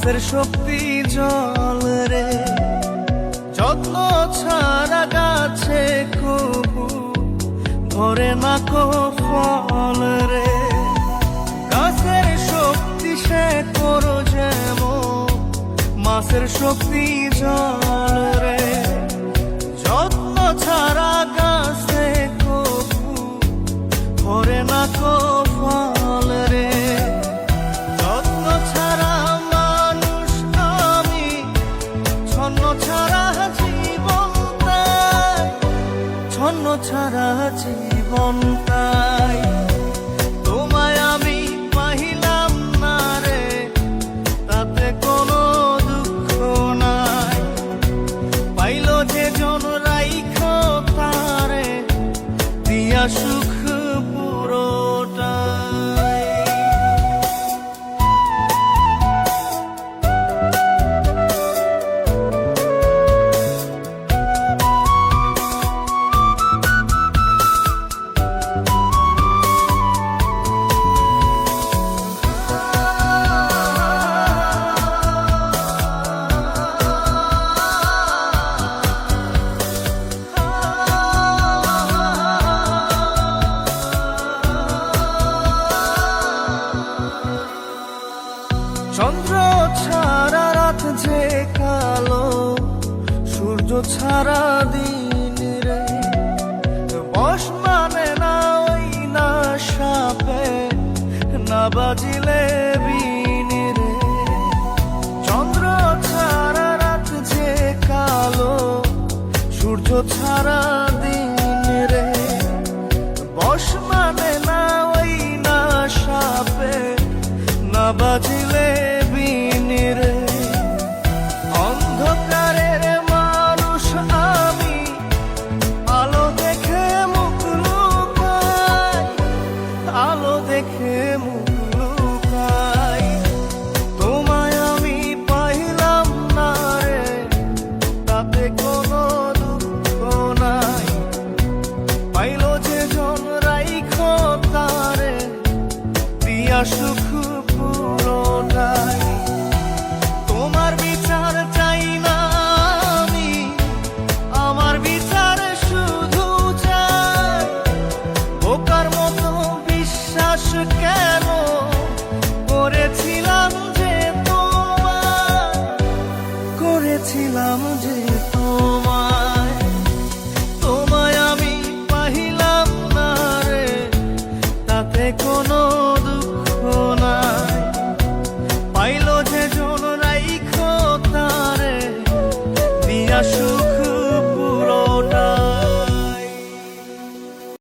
মাছের শক্তি জল রে, যত্ন ছাড়া গাছে কবু ধরে না কো ফল রে। গাছের শক্তি সে করো যেমন, মাছের শক্তি জল রে, যত্ন ছাড়া গাছে কবু ধরে না কো ফল রে। যত্ন ছাড়া মানুষ আমি, ছন্ন ছাড়া জীবন তাই, ছন্ন ছাড়া জীবন তাই। তোমায় আমি পাইলাম না রে, তাতে কোনো দুঃখ নাই। পাইল যে জন রাইখো তারে, দিয়া সুখ পুরোটাই। চন্দ্র ছাড়া রাত যে কালো, সূর্য ছাড়া দিন রে, বশ মানে না ওই না সাপে, না বাজিলে বিন রে। চন্দ্র ছাড়া রাত যে কালো, সূর্য ছাড়া দিন রে, বশ মানে না ওই না সাপে, না বাজিলে বিন রে। অন্ধকারের মানুষ আমি, আলো দেখে মুখ লুকাই, আলো দেখে মুখ লুকাই। তোমায় আমি পাইলাম না রে, তাতে কোনো দুঃখ নাই। পাইল যে জন রাইখো তারে, দিয়া সুখ পুরোটাই। তোমার বিচার চাই না আমি, আমার বিচার শুধু চাই। বোকার মতো বিশ্বাস কেন করেছিলাম যে তোমায়, করেছিলাম যে